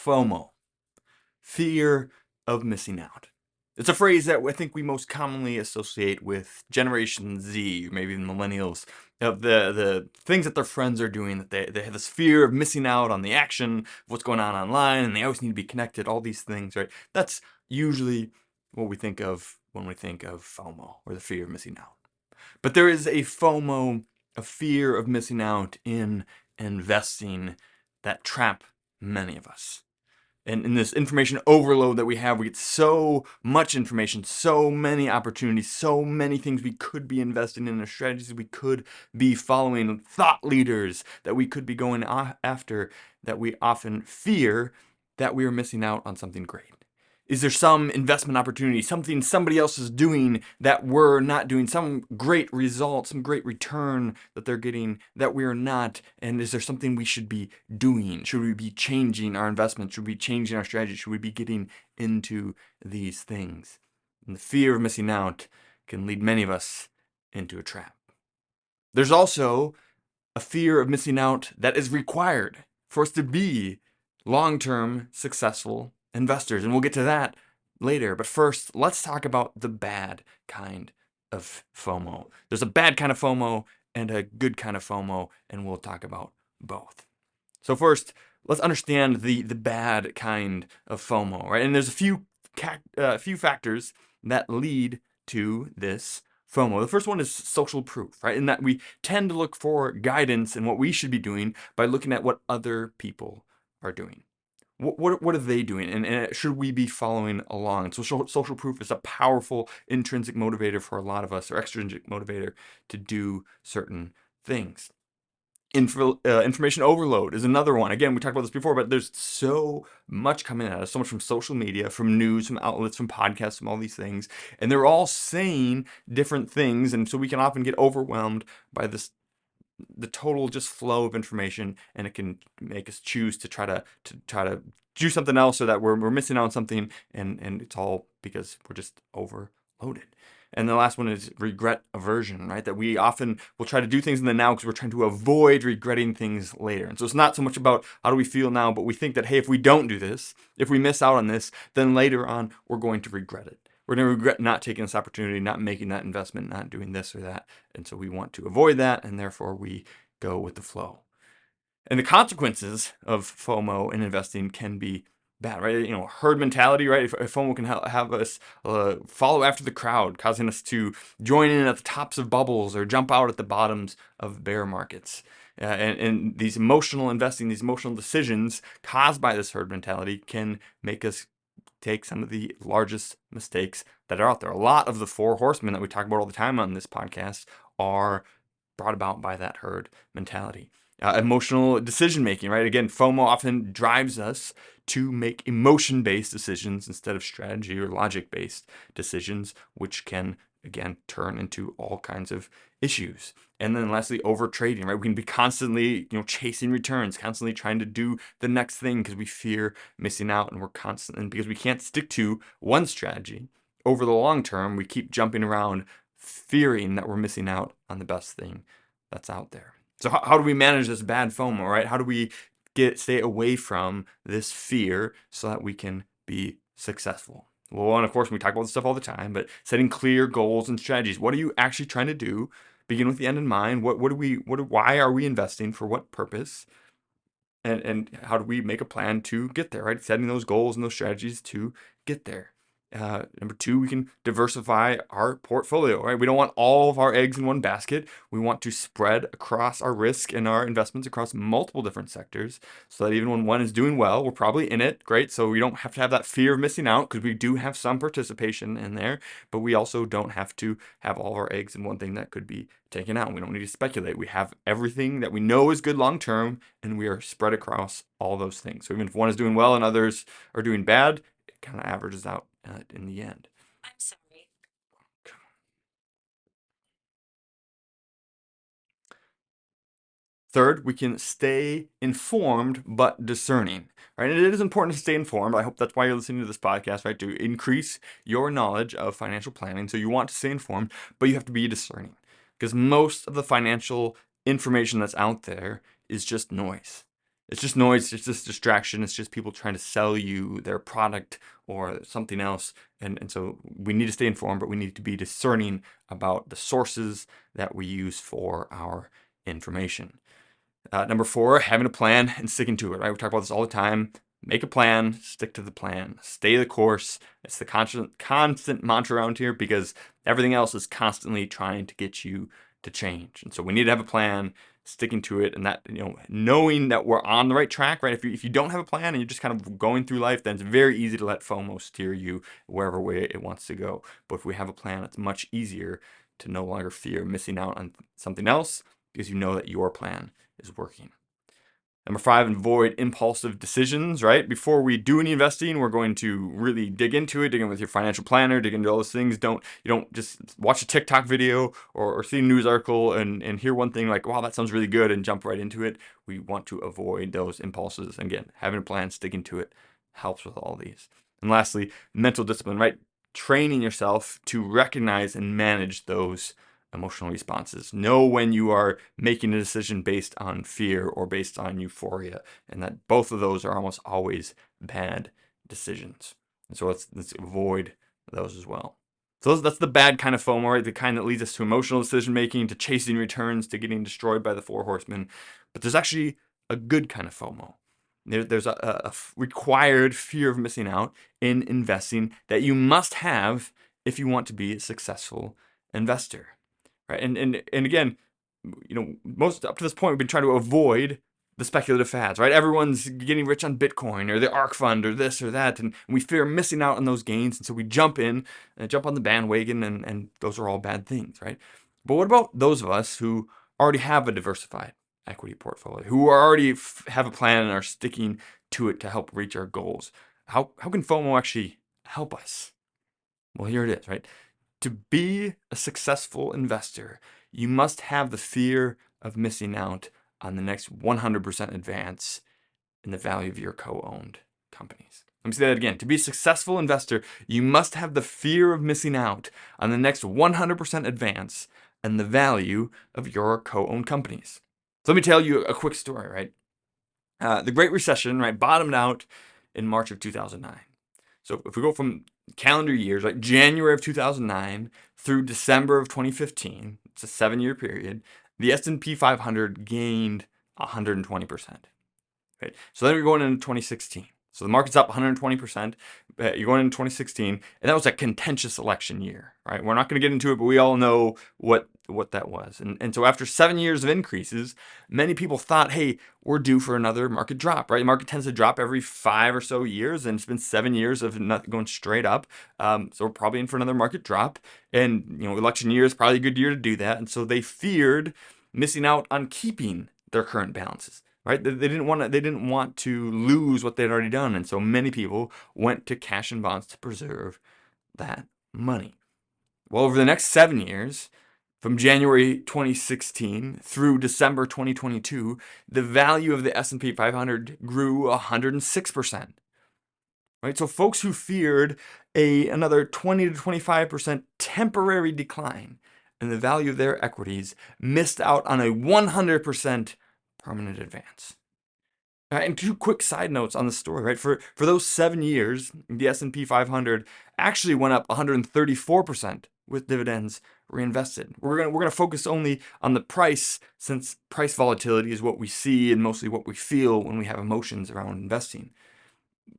FOMO, fear of missing out. It's a phrase that I think we most commonly associate with Generation Z, maybe the millennials, of the things that their friends are doing, that they have this fear of missing out on the action of what's going on online, and they always need to be connected, all these things, right? That's usually what we think of when we think of FOMO, or the fear of missing out. But there is a FOMO, a fear of missing out in investing, that trap many of us. And in this information overload that we have, we get so much information, so many opportunities, so many things we could be investing in, strategies we could be following, thought leaders that we could be going after, that we often fear that we are missing out on something great. Is there some investment opportunity, something somebody else is doing that we're not doing, some great result, some great return that they're getting that we're not? And is there something we should be doing? Should we be changing our investments? Should we be changing our strategy? Should we be getting into these things? And the fear of missing out can lead many of us into a trap. There's also a fear of missing out that is required for us to be long-term successful investors. And we'll get to that later. But first, let's talk about the bad kind of FOMO. There's a bad kind of FOMO and a good kind of FOMO, and we'll talk about both. So first, let's understand the bad kind of FOMO, right? And there's a few factors that lead to this FOMO. The first one is social proof, right? In that we tend to look for guidance in what we should be doing by looking at what other people are doing. What are they doing, and should we be following along? So social proof is a powerful intrinsic motivator for a lot of us, or extrinsic motivator to do certain things. Information overload is another one. Again, we talked about this before, but there's so much coming at us, so much from social media, from news, from outlets, from podcasts, from all these things, and they're all saying different things, and so we can often get overwhelmed by the total just flow of information, and it can make us choose to try to do something else, so that we're missing out on something, and it's all because we're just overloaded. And the last one is regret aversion, right? That we often will try to do things in the now because we're trying to avoid regretting things later. And so it's not so much about how do we feel now, but we think that, hey, if we don't do this, if we miss out on this, then later on we're going to regret it. We're going to regret not taking this opportunity, not making that investment, not doing this or that. And so we want to avoid that, and therefore we go with the flow. And the consequences of FOMO in investing can be bad, right? Herd mentality, right? If FOMO can have us follow after the crowd, causing us to join in at the tops of bubbles or jump out at the bottoms of bear markets. And these emotional investing, these emotional decisions caused by this herd mentality can make us take some of the largest mistakes that are out there. A lot of the four horsemen that we talk about all the time on this podcast are brought about by that herd mentality. Emotional decision making, right? Again, FOMO often drives us to make emotion-based decisions instead of strategy or logic-based decisions, which can, again, turn into all kinds of issues. And then lastly, over trading, right? We can be constantly, chasing returns, constantly trying to do the next thing because we fear missing out, and because we can't stick to one strategy over the long term, we keep jumping around fearing that we're missing out on the best thing that's out there. So how do we manage this bad FOMO, right? How do we stay away from this fear so that we can be successful? Well, and of course, we talk about this stuff all the time, but setting clear goals and strategies. What are you actually trying to do? Begin with the end in mind. Why are we investing? For what purpose? And how do we make a plan to get there, right? Setting those goals and those strategies to get there. Number two, we can diversify our portfolio, right? We don't want all of our eggs in one basket. We want to spread across our risk and our investments across multiple different sectors, so that even when one is doing well, we're probably in it, great. So we don't have to have that fear of missing out, because we do have some participation in there, but we also don't have to have all of our eggs in one thing that could be taken out. We don't need to speculate. We have everything that we know is good long term, and we are spread across all those things. So even if one is doing well and others are doing bad, it kind of averages out in the end. I'm sorry. Third, we can stay informed but discerning, right? And it is important to stay informed. I hope that's why you're listening to this podcast, right? To increase your knowledge of financial planning. So you want to stay informed, but you have to be discerning, because most of the financial information that's out there is just noise. It's just noise. It's just distraction. It's just people trying to sell you their product or something else. And so we need to stay informed, but we need to be discerning about the sources that we use for our information. Number 4, having a plan and sticking to it, right? We talk about this all the time. Make a plan, stick to the plan, stay the course. It's the constant mantra around here because everything else is constantly trying to get you to change. And so we need to have a plan, sticking to it, and that, knowing that we're on the right track, right? If you don't have a plan and you're just kind of going through life, then it's very easy to let FOMO steer you wherever way it wants to go. But if we have a plan, it's much easier to no longer fear missing out on something else because you know that your plan is working. Number 5, avoid impulsive decisions, right? Before we do any investing, we're going to really dig into it, dig in with your financial planner, dig into all those things. You don't just watch a TikTok video or see a news article and hear one thing like, wow, that sounds really good, and jump right into it. We want to avoid those impulses. Again, having a plan, sticking to it helps with all these. And lastly, mental discipline, right? Training yourself to recognize and manage those emotional responses. Know when you are making a decision based on fear or based on euphoria, and that both of those are almost always bad decisions. And so let's avoid those as well. So that's the bad kind of FOMO, right? The kind that leads us to emotional decision making, to chasing returns, to getting destroyed by the 4 horsemen. But there's actually a good kind of FOMO. There's a required fear of missing out in investing that you must have if you want to be a successful investor. Right? And again, most up to this point, we've been trying to avoid the speculative fads, right? Everyone's getting rich on Bitcoin or the ARK fund or this or that, and we fear missing out on those gains, and so we jump on the bandwagon, and those are all bad things, right? But what about those of us who already have a diversified equity portfolio, who already have a plan and are sticking to it to help reach our goals? How can FOMO actually help us? Well, here it is, right? To be a successful investor, you must have the fear of missing out on the next 100% advance in the value of your co-owned companies. Let me say that again. To be a successful investor, you must have the fear of missing out on the next 100% advance in the value of your co-owned companies. So let me tell you a quick story, right? The Great Recession, right, bottomed out in March of 2009. So if we go from calendar years, like January of 2009 through December of 2015, it's a 7-year period, the S&P 500 gained 120%. Right? So then we're going into 2016. So the market's up 120%. You're going into 2016, and that was a contentious election year, right? We're not going to get into it, but we all know what that was. And so after 7 years of increases, many people thought, hey, we're due for another market drop, right? The market tends to drop every 5 or so years, and it's been 7 years of not going straight up. So we're probably in for another market drop. And election year is probably a good year to do that. And so they feared missing out on keeping their current balances. Right? They didn't want to lose what they'd already done, and so many people went to cash and bonds to preserve that money. Well, over the next 7 years, from January 2016 through December 2022, the value of the S&P 500 grew 106%. Right? So folks who feared another 20 to 25% temporary decline in the value of their equities missed out on a 100% permanent advance. And 2 quick side notes on the story, right? For those 7 years, the S&P 500 actually went up 134% with dividends reinvested. We're gonna focus only on the price, since price volatility is what we see and mostly what we feel when we have emotions around investing.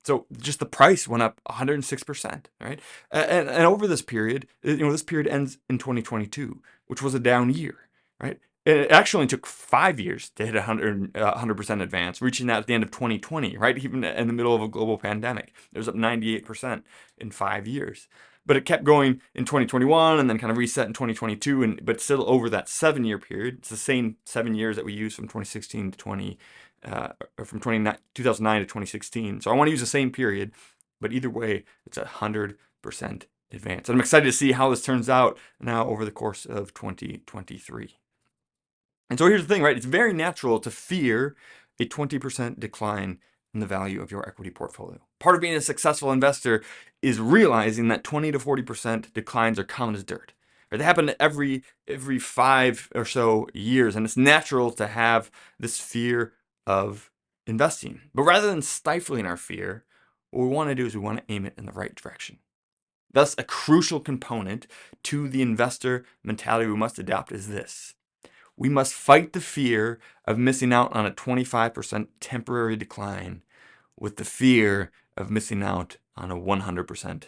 So just the price went up 106%, right? And over this period, this period ends in 2022, which was a down year, right? It actually only took 5 years to hit 100% advance, reaching that at the end of 2020, right? Even in the middle of a global pandemic, it was up 98% in 5 years. But it kept going in 2021 and then kind of reset in 2022, but still over that 7-year period. It's the same 7 years that we used from 2016 to 2009 to 2016. So I want to use the same period, but either way, it's 100% advance. And I'm excited to see how this turns out now over the course of 2023. And so here's the thing, right? It's very natural to fear a 20% decline in the value of your equity portfolio. Part of being a successful investor is realizing that 20 to 40% declines are common as dirt. Right? They happen every 5 or so years, and it's natural to have this fear of investing. But rather than stifling our fear, what we want to do is we want to aim it in the right direction. Thus, a crucial component to the investor mentality we must adopt is this. We must fight the fear of missing out on a 25% temporary decline with the fear of missing out on a 100%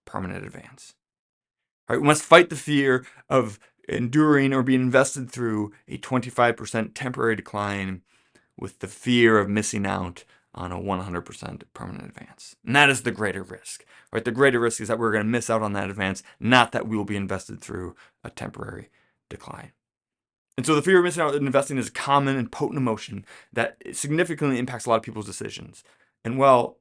permanent advance. Right? We must fight the fear of enduring or being invested through a 25% temporary decline with the fear of missing out on a 100% permanent advance. And that is the greater risk. Right? The greater risk is that we're going to miss out on that advance, not that we will be invested through a temporary decline. And so the fear of missing out on investing is a common and potent emotion that significantly impacts a lot of people's decisions. And while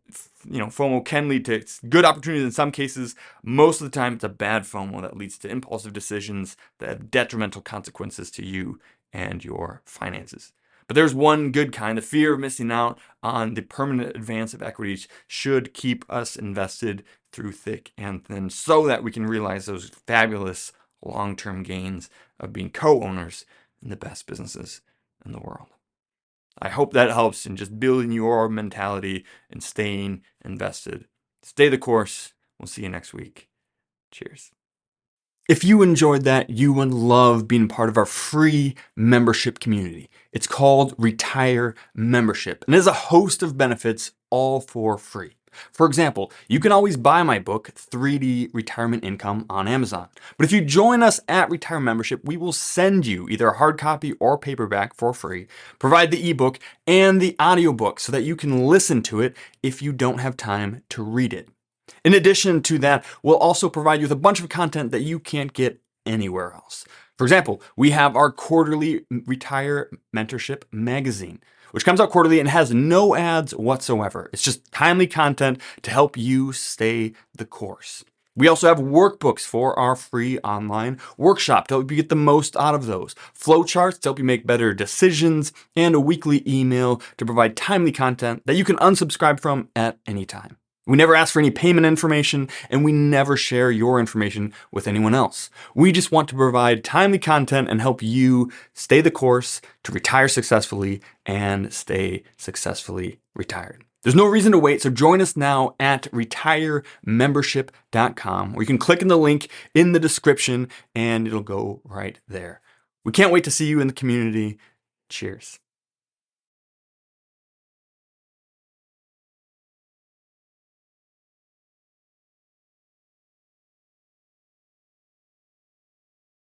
FOMO can lead to good opportunities in some cases, most of the time it's a bad FOMO that leads to impulsive decisions that have detrimental consequences to you and your finances. But there's one good kind. The fear of missing out on the permanent advance of equities should keep us invested through thick and thin so that we can realize those fabulous long-term gains of being co-owners in the best businesses in the world. I hope that helps in just building your mentality and staying invested. Stay the course. We'll see you next week. Cheers. If you enjoyed that, you would love being part of our free membership community. It's called Retire Membership and it has a host of benefits all for free. For example, you can always buy my book, 3D Retirement Income, on Amazon. But if you join us at Retire Membership, we will send you either a hard copy or paperback for free, provide the ebook and the audiobook so that you can listen to it if you don't have time to read it. In addition to that, we'll also provide you with a bunch of content that you can't get anywhere else. For example, we have our quarterly Retire Mentorship magazine, which comes out quarterly and has no ads whatsoever. It's just timely content to help you stay the course. We also have workbooks for our free online workshop to help you get the most out of those, flowcharts to help you make better decisions, and a weekly email to provide timely content that you can unsubscribe from at any time. We never ask for any payment information, and we never share your information with anyone else. We just want to provide timely content and help you stay the course to retire successfully and stay successfully retired. There's no reason to wait, so join us now at retiremembership.com, where you can click in the link in the description and it'll go right there. We can't wait to see you in the community. Cheers.